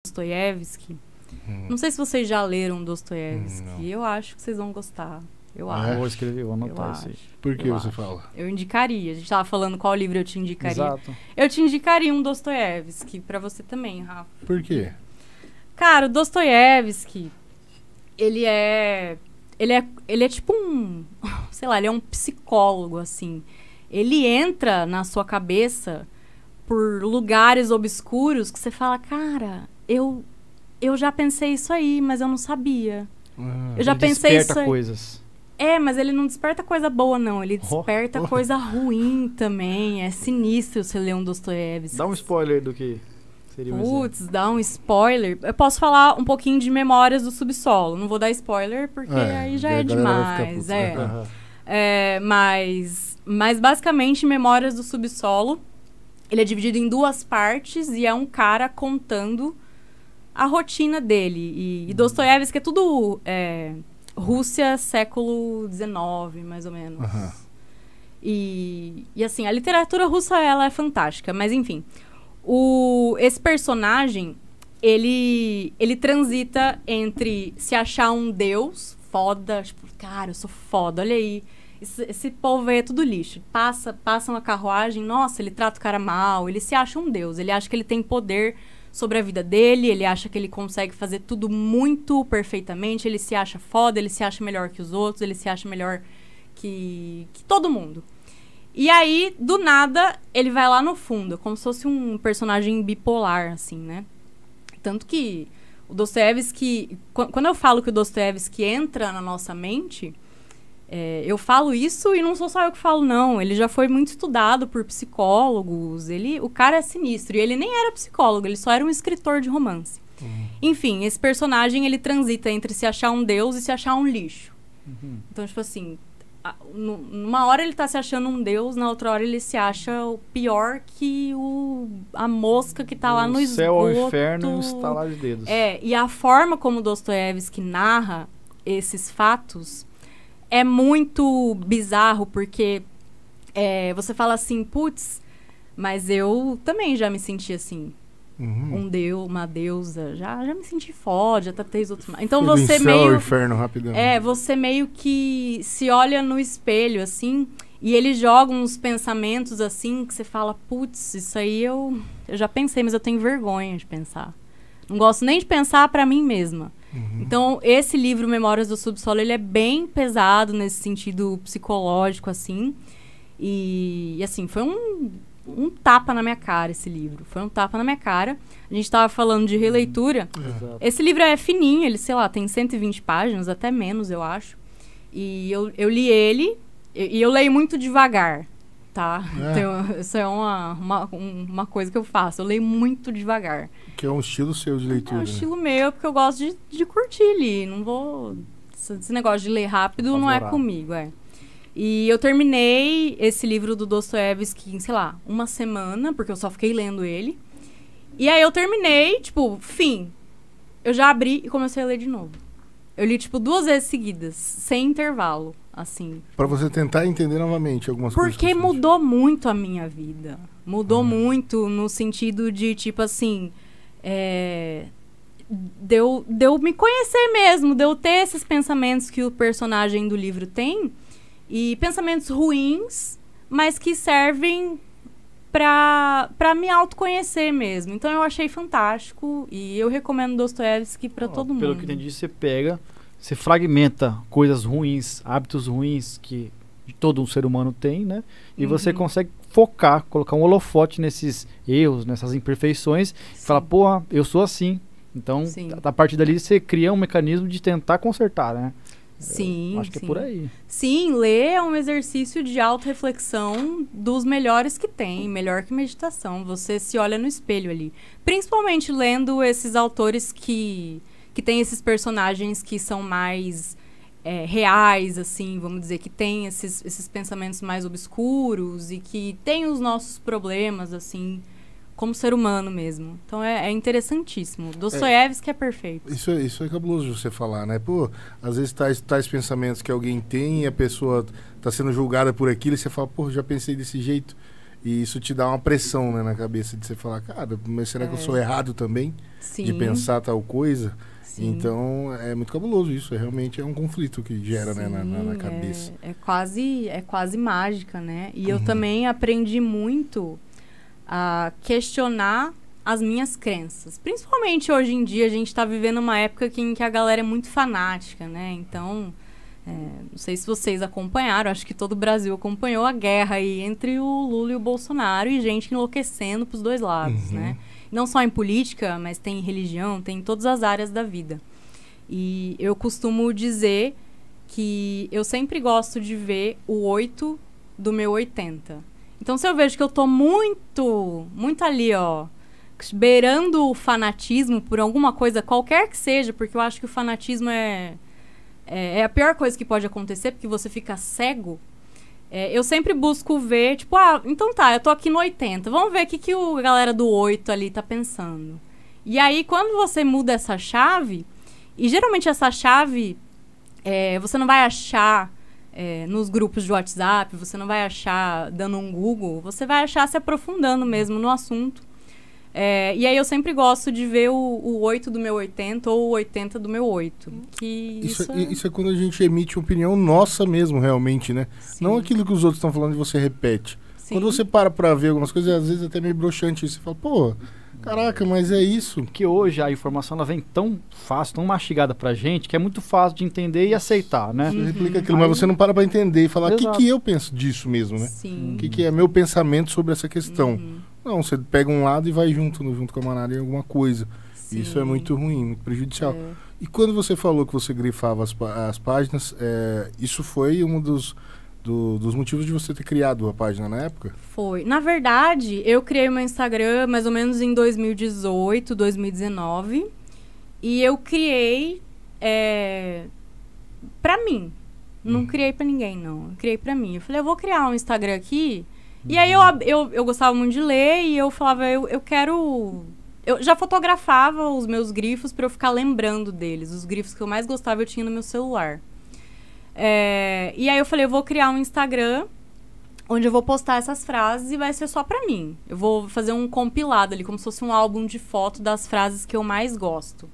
Dostoiévski. Não sei se vocês já leram Dostoiévski. Eu acho que vocês vão gostar. Eu acho. Vou escrever, vou anotar isso aí. Por que você fala? Eu indicaria. A gente tava falando qual livro eu te indicaria. Exato. Eu te indicaria um Dostoiévski, pra você também, Rafa. Por quê? Cara, o Dostoiévski, ele é tipo um, sei lá, ele é um psicólogo, assim. Ele entra na sua cabeça por lugares obscuros que você fala, cara, eu já pensei isso aí, mas eu não sabia. Eu já pensei isso aí. Coisas. Mas ele não desperta coisa boa, não. Ele desperta coisa ruim também. É sinistro você ler um Dostoiévski. Dá um spoiler do que seria um exemplo. Putz, dá um spoiler. Eu posso falar um pouquinho de Memórias do Subsolo. Não vou dar spoiler, porque aí já é demais. Mas basicamente, Memórias do Subsolo, ele é dividido em 2 partes e é um cara contando a rotina dele. E Dostoiévski é tudo Rússia, século XIX, mais ou menos. E assim, a literatura russa, ela é fantástica. Mas, enfim, esse personagem, ele transita entre se achar um deus foda, tipo, cara, eu sou foda, olha aí. Esse povo aí é tudo lixo. Passa uma carruagem, nossa, ele trata o cara mal, ele se acha um deus, ele acha que ele tem poder sobre a vida dele, ele acha que ele consegue fazer tudo muito perfeitamente, ele se acha foda, ele se acha melhor que os outros, ele se acha melhor que todo mundo. E aí, do nada, ele vai lá no fundo, como se fosse um personagem bipolar, assim, né? Tanto que o Dostoiévski, quando eu falo que o Dostoiévski entra na nossa mente, eu falo isso e não sou só eu que falo, não. Ele já foi muito estudado por psicólogos. O cara é sinistro. E ele nem era psicólogo, ele só era um escritor de romance. Enfim, esse personagem, ele transita entre se achar um deus e se achar um lixo. Então, tipo assim, numa hora ele tá se achando um deus, na outra hora ele se acha o pior que a mosca que tá lá no esgoto. Céu ao inferno e um estalar de dedos. E a forma como Dostoiévski narra esses fatos é muito bizarro, porque você fala assim, putz, mas eu também já me senti assim. Um deus, uma deusa, já me senti foda, já tratei os outros. Então você meio... inferno, rapidão. Você meio que se olha no espelho, assim, e ele joga uns pensamentos, assim, que você fala, putz, isso aí eu já pensei, mas eu tenho vergonha de pensar. Não gosto nem de pensar pra mim mesma. Então, esse livro, Memórias do Subsolo, ele é bem pesado nesse sentido psicológico, assim. E assim, foi um tapa na minha cara esse livro. Foi um tapa na minha cara. A gente tava falando de releitura. Esse livro é fininho, ele, sei lá, tem 120 páginas, até menos, eu acho. E eu li ele, e eu leio muito devagar, tá? Então, isso é uma coisa que eu faço. Eu leio muito devagar. Que é um estilo seu de leitura. É um estilo meu, porque eu gosto de curtir ali. Não vou... Esse negócio de ler rápido não é comigo, E eu terminei esse livro do Dostoiévski em, sei lá, uma semana, porque eu só fiquei lendo ele. E aí eu terminei, tipo, fim. Eu já abri e comecei a ler de novo. Eu li, tipo, 2 vezes seguidas, sem intervalo, assim. Pra você tentar entender novamente algumas coisas. Porque mudou muito a minha vida. Mudou muito no sentido de, tipo assim... de eu me conhecer mesmo, de eu ter esses pensamentos que o personagem do livro tem, e pensamentos ruins, mas que servem pra me autoconhecer mesmo. Então eu achei fantástico e eu recomendo Dostoiévski pra todo mundo. Pelo que entendi, você fragmenta coisas ruins, hábitos ruins que todo um ser humano tem, né? E você consegue focar, colocar um holofote nesses erros, nessas imperfeições, e falar, pô, eu sou assim. Então, a partir dali, você cria um mecanismo de tentar consertar, né? Acho que é por aí. Sim, ler é um exercício de autorreflexão dos melhores que tem, melhor que meditação. Você se olha no espelho ali. Principalmente lendo esses autores que tem esses personagens que são mais reais, assim, vamos dizer, que tem esses pensamentos mais obscuros e que tem os nossos problemas, assim, como ser humano mesmo. Então é interessantíssimo. Dostoiévski é perfeito. Isso é cabuloso você falar, né? Pô, às vezes tais pensamentos que alguém tem e a pessoa tá sendo julgada por aquilo e você fala, pô, já pensei desse jeito. E isso te dá uma pressão, né, na cabeça de você falar, cara, mas será que eu sou errado também? Sim. De pensar tal coisa? Sim. Então, é muito cabuloso isso. Realmente é um conflito que gera, Sim, né, na cabeça. É quase mágica, né? E eu também aprendi muito a questionar as minhas crenças. Principalmente hoje em dia, a gente está vivendo uma época em que a galera é muito fanática, né? Então, não sei se vocês acompanharam, acho que todo o Brasil acompanhou a guerra aí entre o Lula e o Bolsonaro e gente enlouquecendo pros dois lados, né? Não só em política, mas tem em religião, tem em todas as áreas da vida. E eu costumo dizer que eu sempre gosto de ver o 8 do meu 80. Então, se eu vejo que eu tô muito ali, ó, beirando o fanatismo por alguma coisa, qualquer que seja, porque eu acho que o fanatismo é a pior coisa que pode acontecer, porque você fica cego. Eu sempre busco ver, tipo, então tá, eu tô aqui no 80, vamos ver o que a galera do 8 ali tá pensando. E aí, quando você muda essa chave, e geralmente essa chave, você não vai achar nos grupos de WhatsApp, você não vai achar dando um Google, você vai achar se aprofundando mesmo no assunto. E aí eu sempre gosto de ver o 8 do meu 80 ou o 80 do meu 8. Que isso é quando a gente emite opinião nossa mesmo, realmente, né? Sim. Não aquilo que os outros estão falando e você repete. Sim. Quando você para pra ver algumas coisas, às vezes é até meio broxante. Você fala, pô, caraca, mas é isso. Porque hoje a informação ela vem tão fácil, tão mastigada pra gente, que é muito fácil de entender e aceitar, né? Você replica aquilo, mas você não para pra entender e falar, o Exato. que eu penso disso mesmo, né? Sim. O que é meu pensamento sobre essa questão. Não, você pega um lado e vai junto com a manada em alguma coisa. Sim. Isso é muito ruim, muito prejudicial. E quando você falou que você grifava as páginas, isso foi um dos motivos de você ter criado a página na época? Foi. Na verdade, eu criei o meu Instagram mais ou menos em 2018, 2019. E eu criei pra mim. Não criei pra ninguém, não. Eu criei pra mim. Eu falei, eu vou criar um Instagram aqui. E aí eu gostava muito de ler e eu falava, eu quero... Eu já fotografava os meus grifos pra eu ficar lembrando deles. Os grifos que eu mais gostava eu tinha no meu celular. E aí eu falei, eu vou criar um Instagram onde eu vou postar essas frases e vai ser só pra mim. Eu vou fazer um compilado ali, como se fosse um álbum de foto das frases que eu mais gosto.